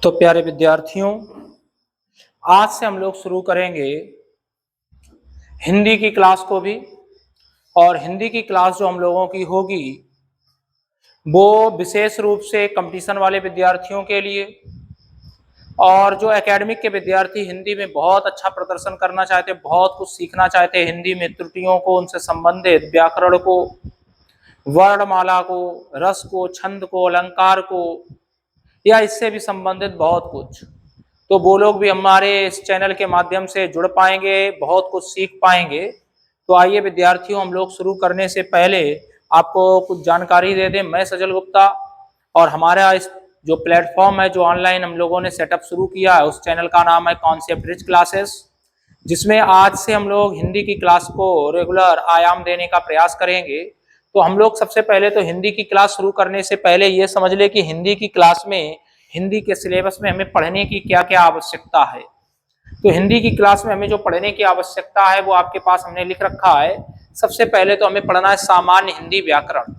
तो प्यारे विद्यार्थियों, आज से हम लोग शुरू करेंगे हिंदी की क्लास को भी। और हिंदी की क्लास जो हम लोगों की होगी वो विशेष रूप से कंपटीशन वाले विद्यार्थियों के लिए, और जो एकेडमिक के विद्यार्थी हिंदी में बहुत अच्छा प्रदर्शन करना चाहते, बहुत कुछ सीखना चाहते, हिंदी में त्रुटियों को, उनसे संबंधित व्याकरण को, वर्णमाला को, रस को, छंद को, अलंकार को, या इससे भी संबंधित बहुत कुछ, तो वो लोग भी हमारे इस चैनल के माध्यम से जुड़ पाएंगे, बहुत कुछ सीख पाएंगे। तो आइए विद्यार्थियों, हम लोग शुरू करने से पहले आपको कुछ जानकारी दे दें। मैं सजल गुप्ता, और हमारा इस जो प्लेटफॉर्म है, जो ऑनलाइन हम लोगों ने सेटअप शुरू किया है, उस चैनल का नाम है कॉन्सेप्ट रिच क्लासेस, जिसमें आज से हम लोग हिंदी की क्लास को रेगुलर आयाम देने का प्रयास करेंगे। तो हम लोग सबसे पहले तो हिंदी की क्लास शुरू करने से पहले ये समझ ले कि हिंदी की क्लास में, हिंदी के सिलेबस में हमें पढ़ने की क्या क्या आवश्यकता है। तो हिंदी की क्लास में हमें जो पढ़ने की आवश्यकता है वो आपके पास हमने लिख रखा है। सबसे पहले तो हमें पढ़ना है सामान्य हिंदी व्याकरण।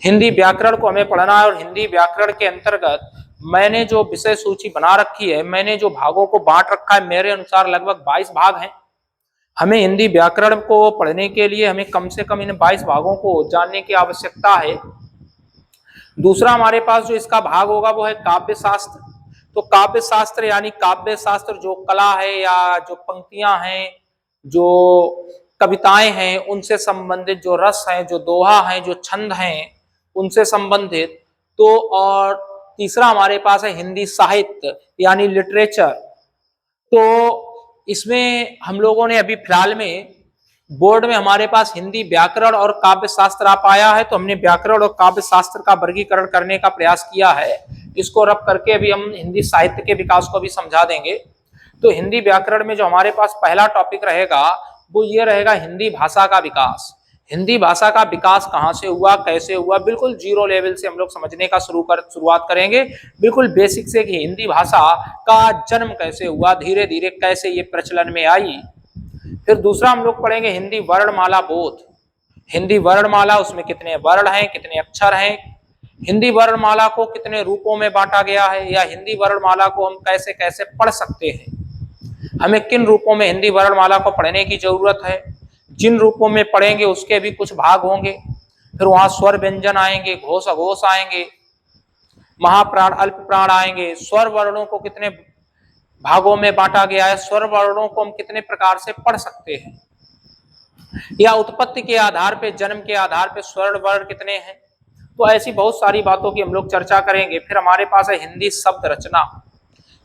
हिंदी व्याकरण को हमें पढ़ना है, और हिंदी व्याकरण के अंतर्गत मैंने जो विषय सूची बना रखी है, मैंने जो भागों को बांट रखा है, मेरे अनुसार लगभग 22 भाग हैं। हमें हिंदी व्याकरण को पढ़ने के लिए हमें कम से कम इन 22 भागों को जानने की आवश्यकता है। दूसरा हमारे पास जो इसका भाग होगा वो है काव्य शास्त्र। तो काव्य शास्त्र यानी काव्य शास्त्र जो कला है, या जो पंक्तियां हैं, जो कविताएं हैं, उनसे संबंधित जो रस है, जो दोहा है, जो छंद हैं, उनसे संबंधित। तो और तीसरा हमारे पास है हिंदी साहित्य यानी लिटरेचर। तो इसमें हम लोगों ने अभी फिलहाल में बोर्ड में हमारे पास हिंदी व्याकरण और काव्य शास्त्र आ पाया है, तो हमने व्याकरण और काव्य शास्त्र का वर्गीकरण करने का प्रयास किया है। इसको रब करके अभी हम हिंदी साहित्य के विकास को भी समझा देंगे। तो हिंदी व्याकरण में जो हमारे पास पहला टॉपिक रहेगा वो ये रहेगा हिंदी भाषा का विकास। हिंदी भाषा का विकास कहाँ से हुआ, कैसे हुआ, बिल्कुल जीरो लेवल से हम लोग समझने का शुरुआत करेंगे, बिल्कुल बेसिक से कि हिंदी भाषा का जन्म कैसे हुआ, धीरे धीरे कैसे ये प्रचलन में आई। फिर दूसरा हम लोग पढ़ेंगे हिंदी वर्णमाला बोध। हिंदी वर्णमाला, उसमें कितने वर्ण हैं, कितने अक्षर हैं, हिंदी वर्णमाला को कितने रूपों में बांटा गया है, या हिंदी वर्णमाला को हम कैसे कैसे पढ़ सकते हैं, हमें किन रूपों में हिंदी वर्णमाला को पढ़ने की जरूरत है। जिन रूपों में पढ़ेंगे उसके भी कुछ भाग होंगे। फिर वहां स्वर व्यंजन आएंगे, घोष अघोष आएंगे, महाप्राण अल्प प्राण आएंगे, स्वर वर्णों को कितने भागों में बांटा गया है, स्वर वर्णों को हम कितने प्रकार से पढ़ सकते हैं, या उत्पत्ति के आधार पे, जन्म के आधार पे स्वर वर्ण कितने हैं। तो ऐसी बहुत सारी बातों की हम लोग चर्चा करेंगे। फिर हमारे पास है हिंदी शब्द रचना।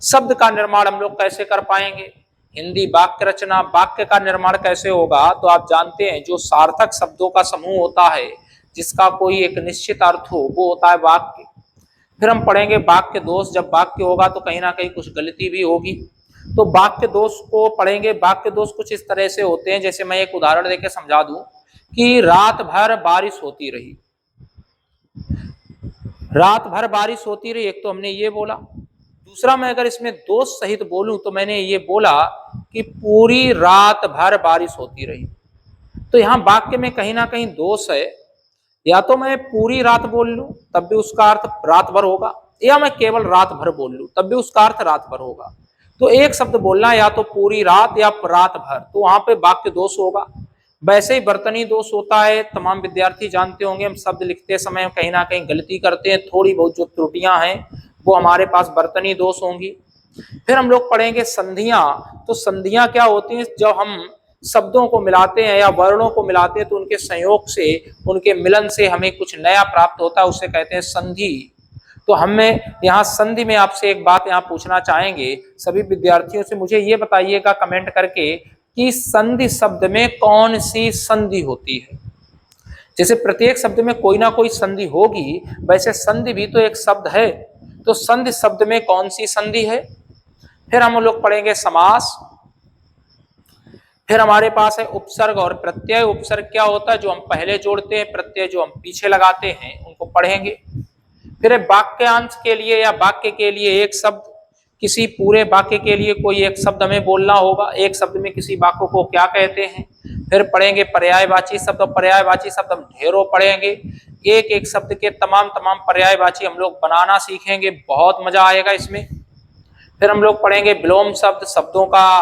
शब्द का निर्माण हम लोग कैसे कर पाएंगे, हिंदी वाक्य रचना, वाक्य का निर्माण कैसे होगा। तो आप जानते हैं जो सार्थक शब्दों का समूह होता है, जिसका कोई एक निश्चित अर्थ हो, वो होता है वाक्य। फिर हम पढ़ेंगे वाक्य दोष। जब वाक्य होगा तो कहीं ना कहीं कुछ गलती भी होगी, तो वाक्य दोष को पढ़ेंगे। वाक्य दोष कुछ इस तरह से होते हैं, जैसे मैं एक उदाहरण देकर समझा दूं कि रात भर बारिश होती रही। रात भर बारिश होती रही, एक तो हमने ये बोला। दूसरा मैं अगर इसमें दोष सहित बोलूं तो मैंने ये बोला कि पूरी रात भर बारिश होती रही। तो यहाँ वाक्य में कहीं ना कहीं दोष है। या तो मैं पूरी रात बोल लूं तब भी उसका अर्थ रात भर होगा, या मैं केवल रात भर बोल लूं तब भी उसका अर्थ रात भर होगा। तो एक शब्द बोलना, या तो पूरी रात या रात भर, तो वहां पे वाक्य दोष होगा। वैसे ही वर्तनी दोष होता है। तमाम विद्यार्थी जानते होंगे हम शब्द लिखते समय कहीं ना कहीं गलती करते हैं, थोड़ी बहुत जो त्रुटियां हैं वो हमारे पास वर्तनी दोष होंगी। फिर हम लोग पढ़ेंगे संधियां। तो संधियां क्या होती हैं, जब हम शब्दों को मिलाते हैं या वर्णों को मिलाते हैं तो उनके संयोग से, उनके मिलन से हमें कुछ नया प्राप्त होता है, उसे कहते हैं संधि। तो हमें यहाँ संधि में आपसे एक बात यहाँ पूछना चाहेंगे सभी विद्यार्थियों से, मुझे ये बताइएगा कमेंट करके कि संधि शब्द में कौन सी संधि होती है। जैसे प्रत्येक शब्द में कोई ना कोई संधि होगी, वैसे संधि भी तो एक शब्द है। तो संधि शब्द में कौन सी संधि है। फिर हम लोग पढ़ेंगे समास। फिर हमारे पास है उपसर्ग और प्रत्यय। उपसर्ग क्या होता है, जो हम पहले जोड़ते हैं, प्रत्यय जो हम पीछे लगाते हैं, उनको पढ़ेंगे। फिर वाक्यांश के लिए या वाक्य के लिए एक शब्द, किसी पूरे वाक्य के लिए कोई एक शब्द हमें बोलना होगा, एक शब्द में किसी वाक्य को क्या कहते हैं। फिर पढ़ेंगे पर्यायवाची शब्द। पर्यायवाची शब्द हम ढेरों पढ़ेंगे, एक एक शब्द के तमाम पर्यायवाची हम लोग बनाना सीखेंगे, बहुत मजा आएगा इसमें। फिर हम लोग पढ़ेंगे विलोम शब्द, शब्दों का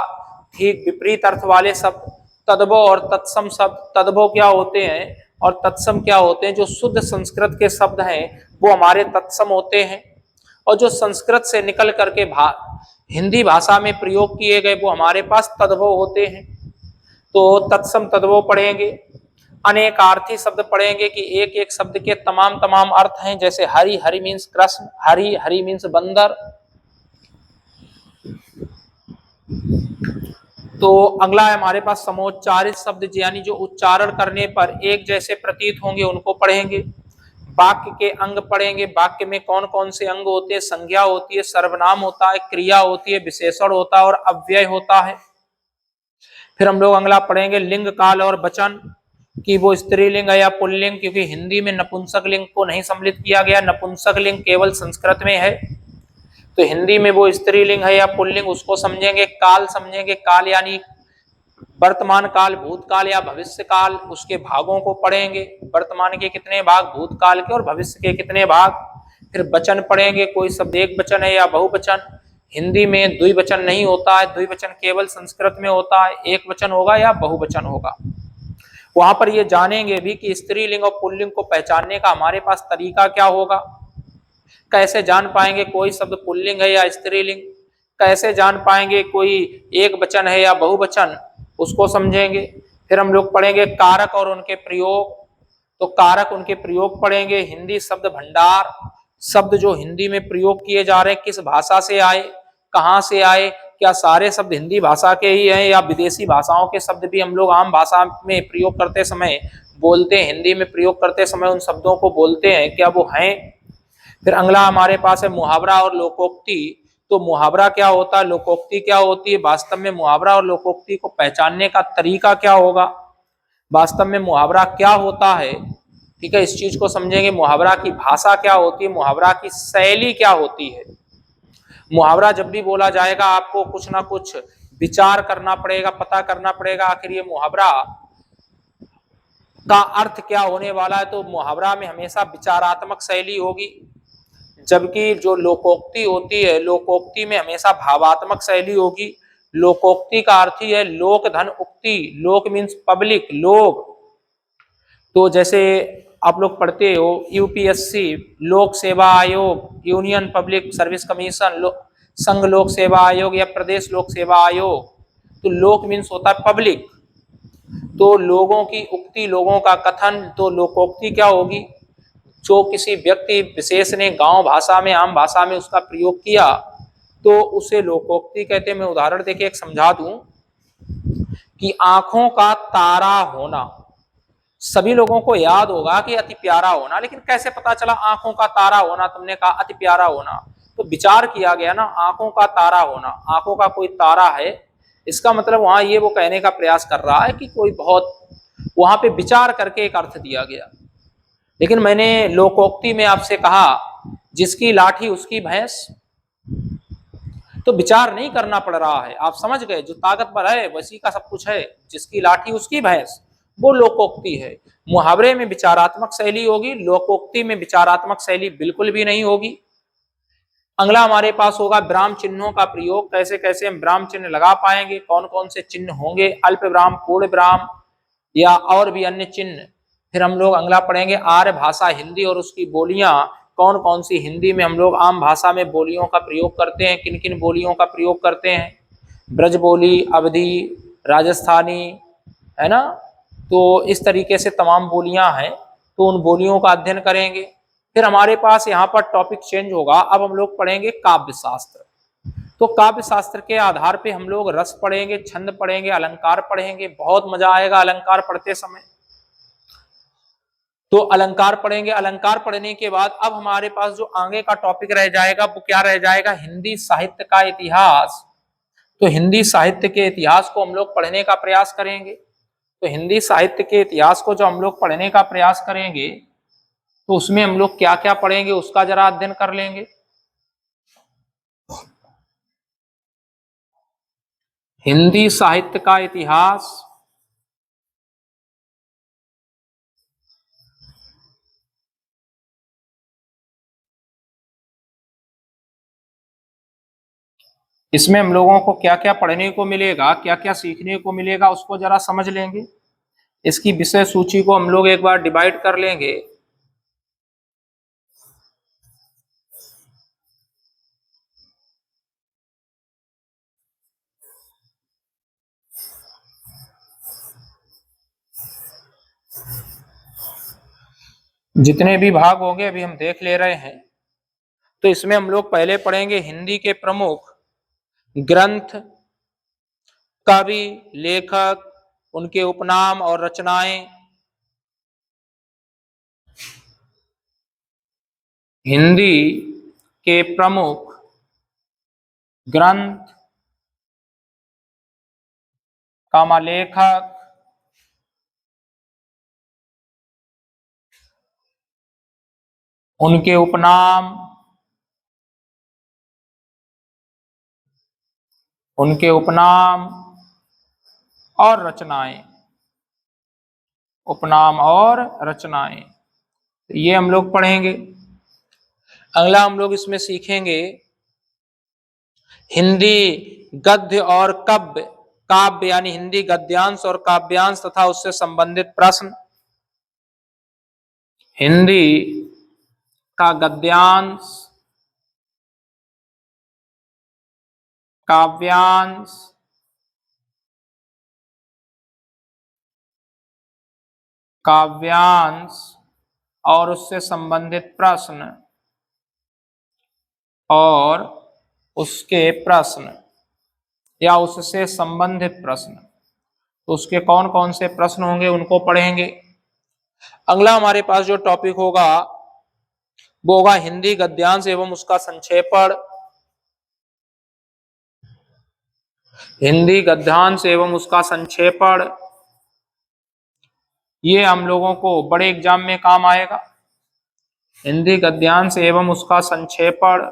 ठीक विपरीत अर्थ वाले शब्द, तद्भव और तत्सम शब्द। तद्भव क्या होते हैं और तत्सम क्या होते हैं? जो शुद्ध संस्कृत के शब्द हैं वो हमारे तत्सम होते हैं, और जो संस्कृत से निकल करके हिंदी भाषा में प्रयोग किए गए वो हमारे पास तद्भव होते हैं। तो तत्सम तद्भव पढ़ेंगे। अनेकार्थी शब्द पढ़ेंगे कि एक एक शब्द के तमाम तमाम अर्थ हैं, जैसे हरि, हरि मीन्स कृष्ण, हरि, हरि मीन्स बंदर। तो अगला है हमारे पास समोच्चारित शब्द, यानी जो उच्चारण करने पर एक जैसे प्रतीत होंगे उनको पढ़ेंगे। वाक्य के अंग पढ़ेंगे, वाक्य में कौन कौन से अंग होते हैं? संज्ञा होती है, सर्वनाम होता है, क्रिया होती है, विशेषण होता है और अव्यय होता है। फिर हम लोग अगला पढ़ेंगे लिंग, काल और वचन, कि वो स्त्रीलिंग है या पुल्लिंग, क्योंकि हिंदी में नपुंसक लिंग को नहीं सम्मिलित किया गया, नपुंसक लिंग केवल संस्कृत में है। तो हिंदी में वो स्त्रीलिंग है या पुल्लिंग उसको समझेंगे। काल समझेंगे, काल यानी वर्तमान काल, भूतकाल या भविष्य काल, उसके भागों को पढ़ेंगे। वर्तमान के कितने भाग, भूतकाल के और भविष्य के कितने भाग। फिर वचन पढ़ेंगे, कोई शब्द एक वचन है या बहुवचन। हिंदी में द्विवचन नहीं होता है, द्विवचन केवल संस्कृत में होता है, एक वचन होगा या बहुवचन होगा। वहां पर ये जानेंगे भी कि स्त्रीलिंग और पुल्लिंग को पहचानने का हमारे पास तरीका क्या होगा। कैसे जान पाएंगे कोई शब्द पुल्लिंग है या स्त्रीलिंग? कैसे जान पाएंगे कोई एक वचन है या बहुवचन? उसको समझेंगे। फिर हम लोग पढ़ेंगे कारक और उनके प्रयोग। तो कारक, उनके प्रयोग पढ़ेंगे। हिंदी शब्द भंडार, शब्द जो हिंदी में प्रयोग किए जा रहे हैं किस भाषा से आए, कहाँ से आए, क्या सारे शब्द हिंदी भाषा के ही हैं या विदेशी भाषाओं के शब्द भी हम लोग आम भाषा में प्रयोग करते समय बोलते हैं, हिंदी में प्रयोग करते समय उन शब्दों को बोलते हैं, क्या वो हैं? फिर अगला हमारे पास है मुहावरा और लोकोक्ति। तो मुहावरा क्या होता है, लोकोक्ति क्या होती है, वास्तव में मुहावरा और लोकोक्ति को पहचानने का तरीका क्या होगा, वास्तव में मुहावरा क्या होता है। ठीक है, इस चीज को समझेंगे। मुहावरा की भाषा क्या होती है, मुहावरा की शैली क्या होती है। मुहावरा जब भी बोला जाएगा आपको कुछ ना कुछ विचार करना पड़ेगा, पता करना पड़ेगा आखिर ये मुहावरा का अर्थ क्या होने वाला है। तो मुहावरा में हमेशा विचारात्मक शैली होगी, जबकि जो लोकोक्ति होती है, लोकोक्ति में हमेशा भावात्मक शैली होगी। लोकोक्ति का अर्थ ही है लोक धन उक्ति, लोक मीन्स पब्लिक, लोग। तो जैसे आप लोग पढ़ते हो यूपीएससी, लोक सेवा आयोग, यूनियन पब्लिक सर्विस कमीशन, संघ लोक सेवा आयोग या प्रदेश लोक सेवा आयोग। तो लोक मीन्स होता है पब्लिक, तो लोगों की उक्ति, लोगों का कथन। तो लोकोक्ति क्या होगी, जो किसी व्यक्ति विशेष ने गांव भाषा में, आम भाषा में उसका प्रयोग किया तो उसे लोकोक्ति कहते हैं। मैं उदाहरण देके एक समझा दूं कि आंखों का तारा होना, सभी लोगों को याद होगा कि अति प्यारा होना, लेकिन कैसे पता चला आंखों का तारा होना? तुमने कहा अति प्यारा होना, तो विचार किया गया ना, आंखों का तारा होना, आंखों का कोई तारा है, इसका मतलब वहां ये वो कहने का प्रयास कर रहा है कि कोई बहुत, वहां पे विचार करके एक अर्थ दिया गया। लेकिन मैंने लोकोक्ति में आपसे कहा जिसकी लाठी उसकी भैंस, तो विचार नहीं करना पड़ रहा है, आप समझ गए, जो ताकतवर है वैसी का सब कुछ है, जिसकी लाठी उसकी भैंस, वो लोकोक्ति है। मुहावरे में विचारात्मक शैली होगी, लोकोक्ति में विचारात्मक शैली बिल्कुल भी नहीं होगी। अगला हमारे पास होगा विराम चिन्हों का प्रयोग, कैसे कैसे हम विराम चिन्ह लगा पाएंगे, कौन कौन से चिन्ह होंगे, अल्प विराम, पूर्ण विराम या और भी अन्य चिन्ह। फिर हम लोग अगला पढ़ेंगे आर्य भाषा हिंदी और उसकी बोलियां, कौन कौन सी हिंदी में हम लोग आम भाषा में बोलियों का प्रयोग करते हैं, किन किन बोलियों का प्रयोग करते हैं, ब्रज बोली, अवधी, राजस्थानी, है ना। तो इस तरीके से तमाम बोलियां हैं, तो उन बोलियों का अध्ययन करेंगे। फिर हमारे पास यहाँ पर टॉपिक चेंज होगा, अब हम लोग पढ़ेंगे काव्य शास्त्र। तो काव्य शास्त्र के आधार पे हम लोग रस पढ़ेंगे, छंद पढ़ेंगे, अलंकार पढ़ेंगे, बहुत मजा आएगा अलंकार पढ़ते समय। तो अलंकार पढ़ेंगे, अलंकार पढ़ने के बाद अब हमारे पास जो आगे का टॉपिक रह जाएगा वो क्या रह जाएगा, हिंदी साहित्य का इतिहास। तो हिंदी साहित्य के इतिहास को हम लोग पढ़ने का प्रयास करेंगे। तो हिंदी साहित्य के इतिहास को जो हम लोग पढ़ने का प्रयास करेंगे तो उसमें हम लोग क्या क्या पढ़ेंगे उसका जरा अध्ययन कर लेंगे। हिंदी साहित्य का इतिहास, इसमें हम लोगों को क्या क्या पढ़ने को मिलेगा, क्या क्या सीखने को मिलेगा, उसको जरा समझ लेंगे। इसकी विषय सूची को हम लोग एक बार डिवाइड कर लेंगे। जितने भी भाग होंगे अभी हम देख ले रहे हैं। तो इसमें हम लोग पहले पढ़ेंगे हिंदी के प्रमुख ग्रंथ, कवि, लेखक, उनके उपनाम और रचनाएं। हिंदी के प्रमुख ग्रंथ, लेखक, उनके उपनाम, और रचनाएं। उपनाम और रचनाएं, ये हम लोग पढ़ेंगे। अगला हम लोग इसमें सीखेंगे हिंदी गद्य और काव्य यानी हिंदी गद्यांश और काव्यांश तथा उससे संबंधित प्रश्न। हिंदी का गद्यांश, काव्यांश, और उससे संबंधित प्रश्न और उसके प्रश्न या उससे संबंधित प्रश्न। तो उसके कौन कौन से प्रश्न होंगे उनको पढ़ेंगे। अगला हमारे पास जो टॉपिक होगा वो होगा हिंदी गद्यांश एवं उसका संक्षेपण। हिंदी गद्यांश एवं उसका संक्षेपण, ये हम लोगों को बड़े एग्जाम में काम आएगा। हिंदी गद्यांश एवं उसका संक्षेपण,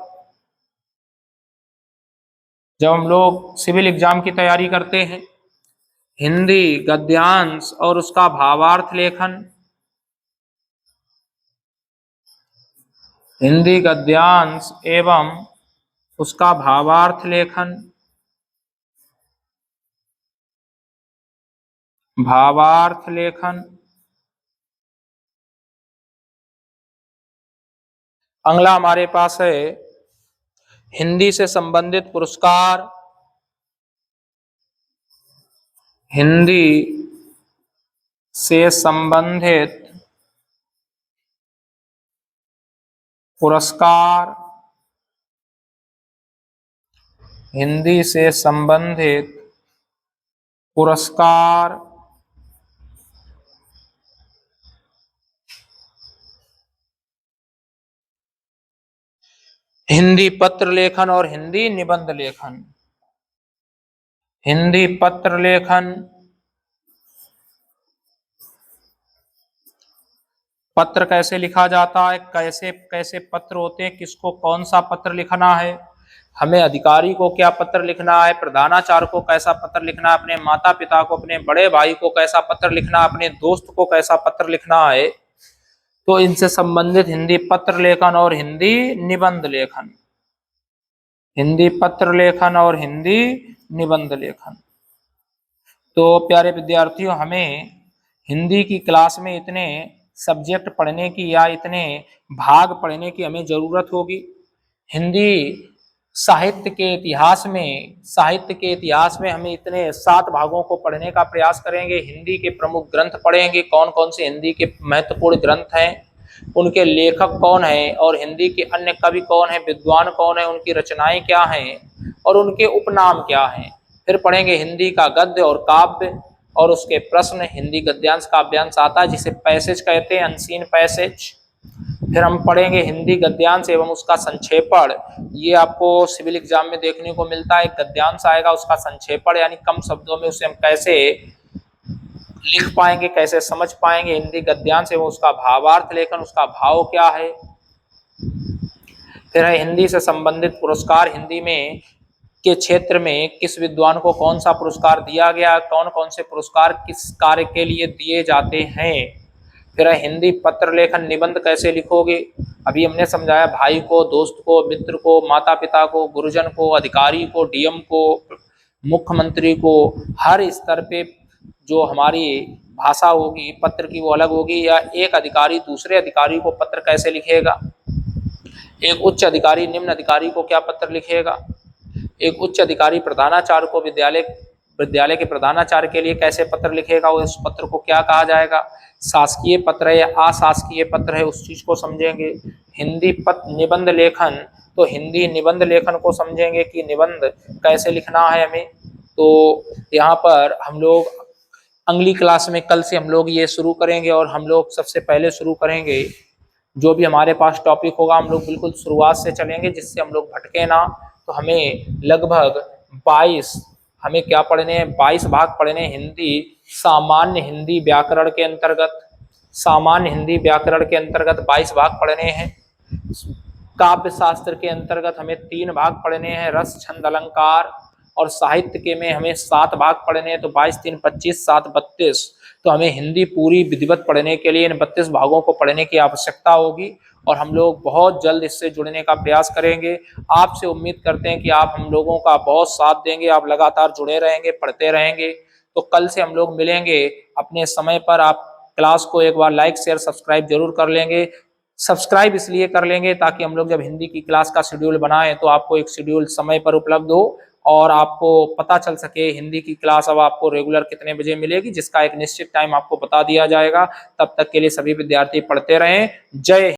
जब हम लोग सिविल एग्जाम की तैयारी करते हैं, हिंदी गद्यांश और उसका भावार्थ लेखन। हिंदी गद्यांश एवं उसका भावार्थ लेखन, अगला हमारे पास है हिंदी से संबंधित पुरस्कार। हिंदी से संबंधित पुरस्कार, हिंदी से संबंधित पुरस्कार। हिंदी पत्र लेखन और हिंदी निबंध लेखन। हिंदी पत्र लेखन, पत्र कैसे लिखा जाता है, कैसे कैसे पत्र होते हैं, किसको कौन सा पत्र लिखना है, हमें अधिकारी को क्या पत्र लिखना है, प्रधानाचार्य को कैसा पत्र लिखना है, अपने माता पिता को, अपने बड़े भाई को कैसा पत्र लिखना है, अपने दोस्त को कैसा पत्र लिखना है। तो इनसे संबंधित हिंदी पत्र लेखन और हिंदी निबंध लेखन। हिंदी पत्र लेखन और हिंदी निबंध लेखन। तो प्यारे विद्यार्थियों, हमें हिंदी की क्लास में इतने सब्जेक्ट पढ़ने की या इतने भाग पढ़ने की हमें जरूरत होगी। हिंदी साहित्य के इतिहास में हमें इतने 7 भागों को पढ़ने का प्रयास करेंगे। हिंदी के प्रमुख ग्रंथ पढ़ेंगे, कौन कौन से हिंदी के महत्वपूर्ण ग्रंथ हैं, उनके लेखक कौन हैं, और हिंदी के अन्य कवि कौन हैं, विद्वान कौन हैं, उनकी रचनाएं क्या हैं और उनके उपनाम क्या हैं। फिर पढ़ेंगे हिंदी का गद्य और काव्य और उसके प्रश्न। हिंदी गद्यांश काव्यांश आता है जिसे पैसेज कहते हैं, अनसीन पैसेज। फिर हम पढ़ेंगे हिंदी गद्यांश एवं उसका संक्षेपण। ये आपको सिविल एग्जाम में देखने को मिलता है, गद्यांश आएगा, उसका संक्षेपण यानी कम शब्दों में उसे हम कैसे लिख पाएंगे, कैसे समझ पाएंगे। हिंदी गद्यांश एवं उसका भावार्थ लेखन, उसका भाव क्या है। फिर है हिंदी से संबंधित पुरस्कार, हिंदी में के क्षेत्र में किस विद्वान को कौन सा पुरस्कार दिया गया, कौन कौन से पुरस्कार किस कार्य के लिए दिए जाते हैं। फिर है हिंदी पत्र लेखन निबंध कैसे लिखोगे। अभी हमने समझाया भाई को, दोस्त को, मित्र को, माता पिता को, गुरुजन को, अधिकारी को, डीएम को, मुख्यमंत्री को, हर स्तर पे जो हमारी भाषा होगी पत्र की वो अलग होगी। या एक अधिकारी दूसरे अधिकारी को पत्र कैसे लिखेगा, एक उच्च अधिकारी निम्न अधिकारी को क्या पत्र लिखेगा, एक उच्च अधिकारी प्रधानाचार्य को विद्यालय के प्रधानाचार्य के लिए कैसे पत्र लिखेगा, उस पत्र को क्या कहा जाएगा, शासकीय पत्र है या अशासकीय पत्र है, उस चीज को समझेंगे। हिंदी पत्र निबंध लेखन, तो हिंदी निबंध लेखन को समझेंगे कि निबंध कैसे लिखना है हमें। तो यहाँ पर हम लोग अगली क्लास में कल से हम लोग ये शुरू करेंगे, और हम लोग सबसे पहले शुरू करेंगे जो भी हमारे पास टॉपिक होगा हम लोग बिल्कुल शुरुआत से चलेंगे, जिससे हम लोग भटके ना। तो हमें लगभग 22 हमें क्या पढ़ने हैं, 22 भाग पढ़ने हिंदी सामान्य हिंदी व्याकरण के अंतर्गत। सामान्य हिंदी व्याकरण के अंतर्गत 22 भाग पढ़ने हैं। काव्य शास्त्र के अंतर्गत हमें 3 भाग पढ़ने हैं, रस छंद अलंकार। और साहित्य के में हमें 7 भाग पढ़ने हैं, तो 22 3 25 7 32। तो हमें हिंदी पूरी विधिवत पढ़ने के लिए इन 32 भागों को पढ़ने की आवश्यकता होगी, और हम लोग बहुत जल्द इससे जुड़ने का प्रयास करेंगे। आपसे उम्मीद करते हैं कि आप हम लोगों का बहुत साथ देंगे, आप लगातार जुड़े रहेंगे, पढ़ते रहेंगे। तो कल से हम लोग मिलेंगे अपने समय पर। आप क्लास को एक बार लाइक शेयर सब्सक्राइब जरूर कर लेंगे। सब्सक्राइब इसलिए कर लेंगे ताकि हम लोग जब हिंदी की क्लास का शेड्यूल बनाएं तो आपको एक शेड्यूल समय पर उपलब्ध हो, और आपको पता चल सके हिंदी की क्लास अब आपको रेगुलर कितने बजे मिलेगी, जिसका एक निश्चित टाइम आपको बता दिया जाएगा। तब तक के लिए सभी विद्यार्थी पढ़ते रहें। जय हिंद।